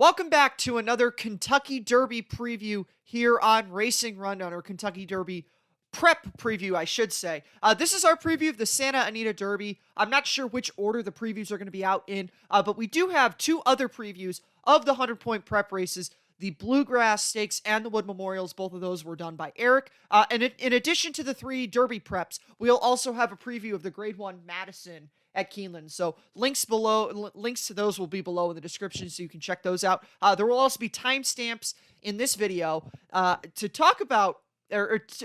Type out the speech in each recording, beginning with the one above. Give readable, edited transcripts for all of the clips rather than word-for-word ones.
Welcome back to another Kentucky Derby preview here on Racing Rundown, or Kentucky Derby prep preview, I should say. This is our preview of the Santa Anita Derby. I'm not sure which order the previews are going to be out in, but we do have two other previews of the 100-point prep races. The Bluegrass Stakes and the Wood Memorials, both of those were done by Eric. And in addition to the three Derby preps, we'll also have a preview of the Grade 1 Madison at Keeneland. So links to those will be below in the description, so you can check those out. There will also be timestamps in this video to talk about,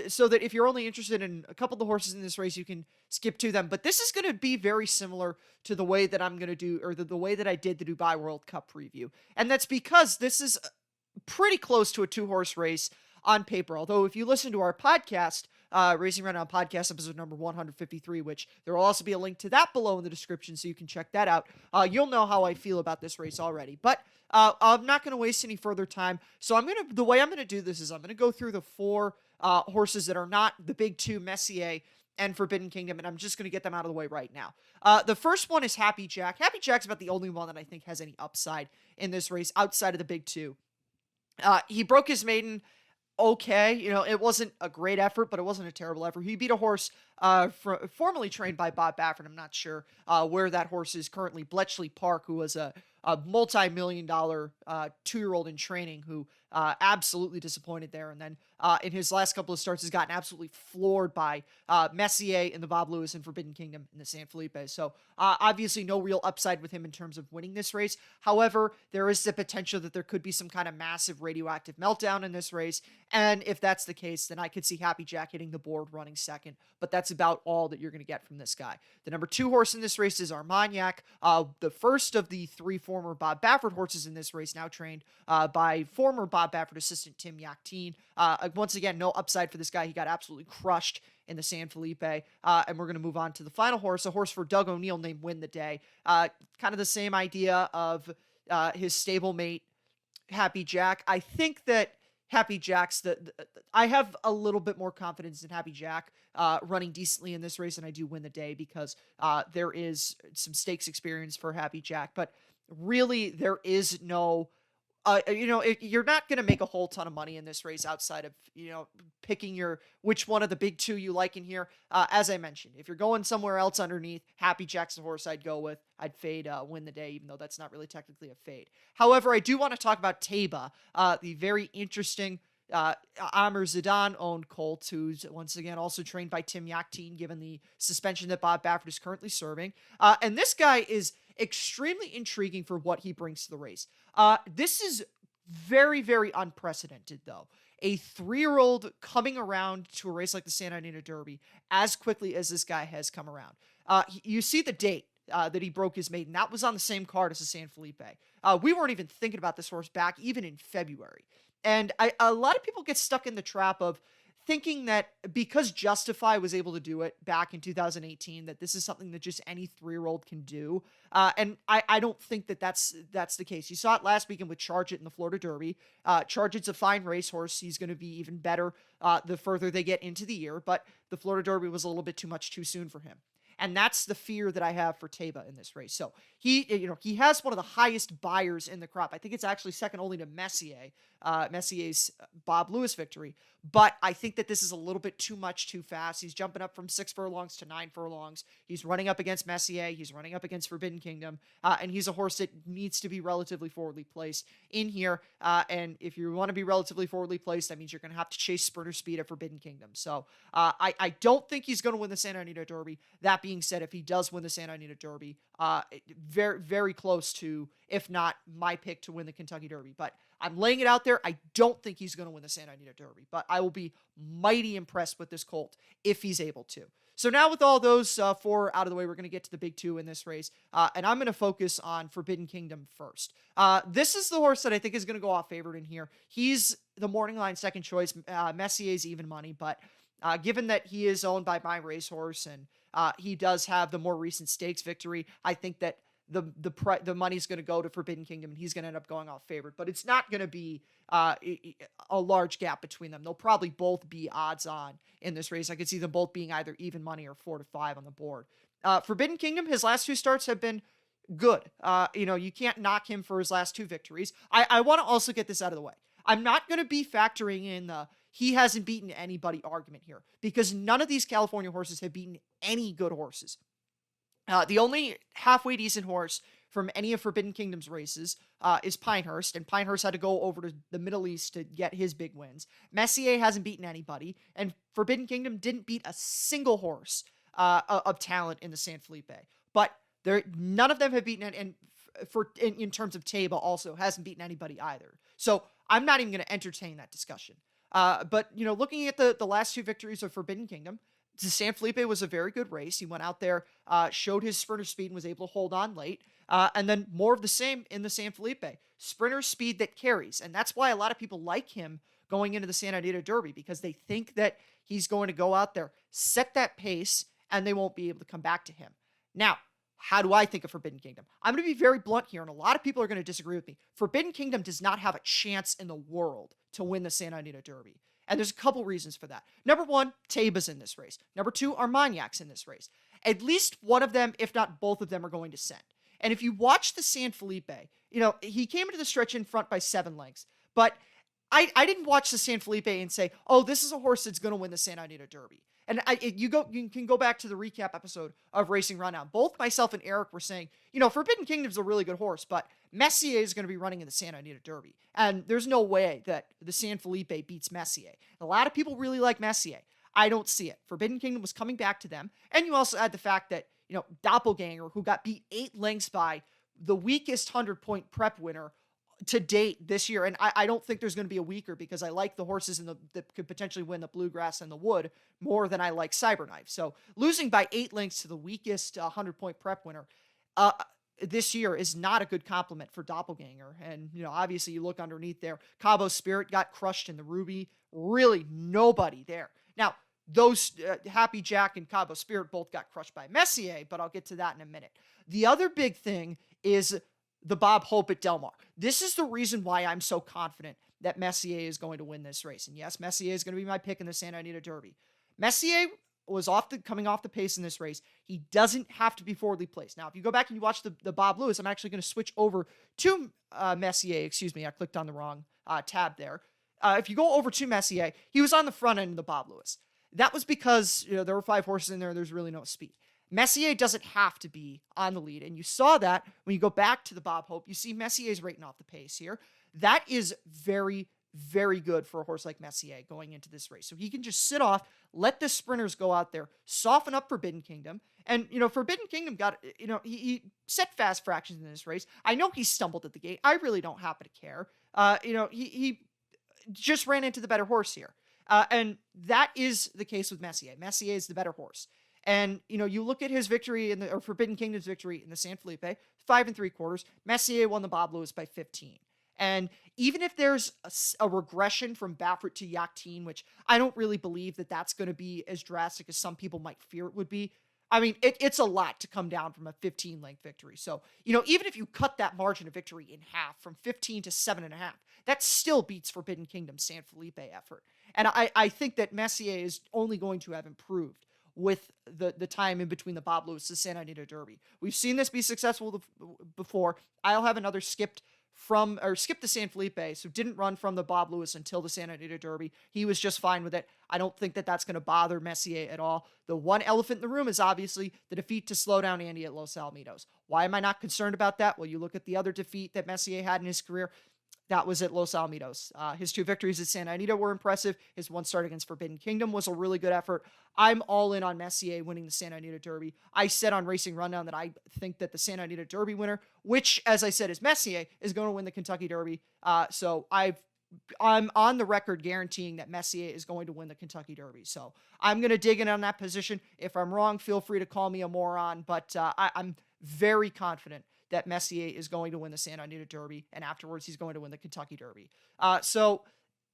so that if you're only interested in a couple of the horses in this race, you can skip to them. But this is going to be very similar to the way that I'm going to do, or the way that I did the Dubai World Cup preview. And that's because this is pretty close to a two-horse race on paper. Although if you listen to our podcast, Racing Rundown podcast episode number 153, which there will also be a link to that below in the description, so you can check that out. You'll know how I feel about this race already. But I'm not going to waste any further time. So the way I'm going to do this is I'm going to go through the four horses that are not the big two, Messier and Forbidden Kingdom, and I'm just going to get them out of the way right now. The first one is Happy Jack. Happy Jack's about the only one that I think has any upside in this race outside of the big two. He broke his maiden okay. It wasn't a great effort, but it wasn't a terrible effort. He beat a horse formerly trained by Bob Baffert. I'm not sure where that horse is currently. Bletchley Park, who was a multi-million-dollar 2-year-old in training, who absolutely disappointed there. And then in his last couple of starts has gotten absolutely floored by Messier in the Bob Lewis and Forbidden Kingdom in the San Felipe. So obviously no real upside with him in terms of winning this race. However, there is the potential that there could be some kind of massive radioactive meltdown in this race. And if that's the case, then I could see Happy Jack hitting the board running second. But that's about all that you're going to get from this guy. The number 2 horse in this race is Armagnac, the first of the 3 former Bob Baffert horses in this race, now trained by former Bob Baffert assistant Tim Yakteen. Once again, no upside for this guy. He got absolutely crushed in the San Felipe. And we're going to move on to the final horse, a horse for Doug O'Neill named Win the Day. Kind of the same idea of his stablemate, Happy Jack. I think that Happy Jack's I have a little bit more confidence in Happy Jack running decently in this race than I do Win the Day, because there is some stakes experience for Happy Jack. But really, there is no you're not going to make a whole ton of money in this race outside of, picking which one of the big two you like in here. As I mentioned, if you're going somewhere else underneath, Happy Jack's the horse I'd go with. I'd fade Win the Day, even though that's not really technically a fade. However, I do want to talk about Taba, the very interesting Amr Zidane-owned colt, who's once again also trained by Tim Yakteen, given the suspension that Bob Baffert is currently serving. And this guy is extremely intriguing for what he brings to the race. This is very, very unprecedented, though. A 3-year-old coming around to a race like the Santa Anita Derby as quickly as this guy has come around. You see the date that he broke his maiden. That was on the same card as the San Felipe. We weren't even thinking about this horse back even in February. And a lot of people get stuck in the trap of thinking that because Justify was able to do it back in 2018, that this is something that just any 3-year-old can do. And I don't think that that's the case. You saw it last weekend with Charge It in the Florida Derby. Charge It's a fine racehorse. He's going to be even better the further they get into the year. But the Florida Derby was a little bit too soon for him. And that's the fear that I have for Taba in this race. So he has one of the highest buyers in the crop. I think it's actually second only to Messier, Messier's Bob Lewis victory. But I think that this is a little bit too fast. He's jumping up from 6 furlongs to 9 furlongs. He's running up against Messier. He's running up against Forbidden Kingdom. And he's a horse that needs to be relatively forwardly placed in here. And if you want to be relatively forwardly placed, that means you're going to have to chase sprinter speed at Forbidden Kingdom. So I don't think he's going to win the Santa Anita Derby. That being said, if he does win the Santa Anita Derby, very, very close to, if not my pick to win the Kentucky Derby. But I'm laying it out there. I don't think he's going to win the Santa Anita Derby, but I will be mighty impressed with this colt if he's able to. So now with all those 4 out of the way, we're going to get to the big 2 in this race, and I'm going to focus on Forbidden Kingdom first. This is the horse that I think is going to go off favored in here. He's the morning line second choice. Messier's even money, but given that he is owned by my racehorse and he does have the more recent stakes victory, I think that the money's going to go to Forbidden Kingdom, and he's going to end up going off favorite. But it's not going to be a large gap between them. They'll probably both be odds on in this race. I could see them both being either even money or 4 to 5 on the board. Forbidden Kingdom, his last 2 starts have been good. You can't knock him for his last two victories. I want to also get this out of the way. I'm not going to be factoring in the he hasn't beaten anybody argument here because none of these California horses have beaten any good horses. The only halfway decent horse from any of Forbidden Kingdom's races is Pinehurst, and Pinehurst had to go over to the Middle East to get his big wins. Messier hasn't beaten anybody, and Forbidden Kingdom didn't beat a single horse of talent in the San Felipe. But none of them have beaten, and in terms of Taba also hasn't beaten anybody either. So I'm not even going to entertain that discussion. But looking at the last two victories of Forbidden Kingdom, the San Felipe was a very good race. He went out there, showed his sprinter speed, and was able to hold on late. And then more of the same in the San Felipe. Sprinter speed that carries. And that's why a lot of people like him going into the Santa Anita Derby, because they think that he's going to go out there, set that pace, and they won't be able to come back to him. Now, how do I think of Forbidden Kingdom? I'm going to be very blunt here, and a lot of people are going to disagree with me. Forbidden Kingdom does not have a chance in the world to win the Santa Anita Derby. And there's a couple reasons for that. Number one, Taba's in this race. Number two, Armagnac's in this race. At least one of them, if not both of them, are going to send. And if you watch the San Felipe, he came into the stretch in front by 7 lengths. But I didn't watch the San Felipe and say, oh, this is a horse that's going to win the Santa Anita Derby. And you can go back to the recap episode of Racing Rundown. Both myself and Eric were saying, Forbidden Kingdom's a really good horse, but Messier is going to be running in the Santa Anita Derby. And there's no way that the San Felipe beats Messier. A lot of people really like Messier. I don't see it. Forbidden Kingdom was coming back to them. And you also had the fact that, Doppelganger, who got beat 8 lengths by the weakest 100-point prep winner to date this year. And I don't think there's going to be a weaker, because I like the horses that could potentially win the Bluegrass and the Wood more than I like Cyberknife. So losing by 8 lengths to the weakest 100-point prep winner this year is not a good compliment for Doppelganger. And, obviously you look underneath there. Cabo Spirit got crushed in the Ruby. Really nobody there. Now, those Happy Jack and Cabo Spirit both got crushed by Messier, but I'll get to that in a minute. The other big thing is the Bob Hope at Del Mar. This is the reason why I'm so confident that Messier is going to win this race. And yes, Messier is going to be my pick in the Santa Anita Derby. Messier was coming off the pace in this race. He doesn't have to be forwardly placed. Now, if you go back and you watch the Bob Lewis, I'm actually going to switch over to Messier. Excuse me, I clicked on the wrong tab there. If you go over to Messier, he was on the front end of the Bob Lewis. That was because there were 5 horses in there. There's really no speed. Messier doesn't have to be on the lead. And you saw that when you go back to the Bob Hope. You see Messier's rating off the pace here. That is very, very good for a horse like Messier going into this race. So he can just sit off, let the sprinters go out there, soften up Forbidden Kingdom. And, Forbidden Kingdom got, he set fast fractions in this race. I know he stumbled at the gate. I really don't happen to care. He just ran into the better horse here. And that is the case with Messier. Messier is the better horse. And, you look at his victory or Forbidden Kingdom's victory in the San Felipe, 5 3/4. Messier won the Bob Lewis by 15. And even if there's a regression from Baffert to Yachtine, which I don't really believe that that's going to be as drastic as some people might fear it would be. I mean, it's a lot to come down from a 15-length victory. So, even if you cut that margin of victory in half from 15 to 7.5, that still beats Forbidden Kingdom's San Felipe effort. And I think that Messier is only going to have improved with the time in between the Bob Lewis and Santa Anita Derby. We've seen this be successful before. I'll have another skip the San Felipe, so didn't run from the Bob Lewis until the Santa Anita Derby. He was just fine with it. I don't think that that's going to bother Messier at all. The one elephant in the room is obviously the defeat to Slow Down Andy at Los Alamitos. Why am I not concerned about that? Well, you look at the other defeat that Messier had in his career. That was at Los Alamitos. His 2 victories at Santa Anita were impressive. His 1 start against Forbidden Kingdom was a really good effort. I'm all in on Messier winning the Santa Anita Derby. I said on Racing Rundown that I think that the Santa Anita Derby winner, which, as I said, is Messier, is going to win the Kentucky Derby. So I'm on the record guaranteeing that Messier is going to win the Kentucky Derby. So I'm going to dig in on that position. If I'm wrong, feel free to call me a moron, but I'm very confident that Messier is going to win the Santa Anita Derby, and afterwards he's going to win the Kentucky Derby. So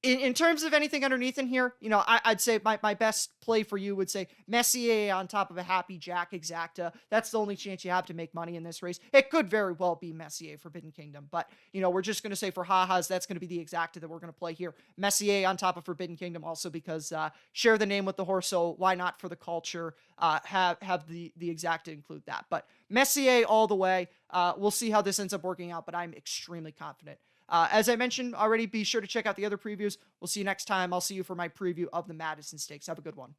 in terms of anything underneath in here, I'd say my best play for you would say Messier on top of a Happy Jack Exacta. That's the only chance you have to make money in this race. It could very well be Messier Forbidden Kingdom, but we're just going to say for ha-has, that's going to be the Exacta that we're going to play here. Messier on top of Forbidden Kingdom, also because share the name with the horse, so why not for the culture have the Exacta include that. But Messier all the way. We'll see how this ends up working out, but I'm extremely confident. As I mentioned already, be sure to check out the other previews. We'll see you next time. I'll see you for my preview of the Madison Stakes. Have a good one.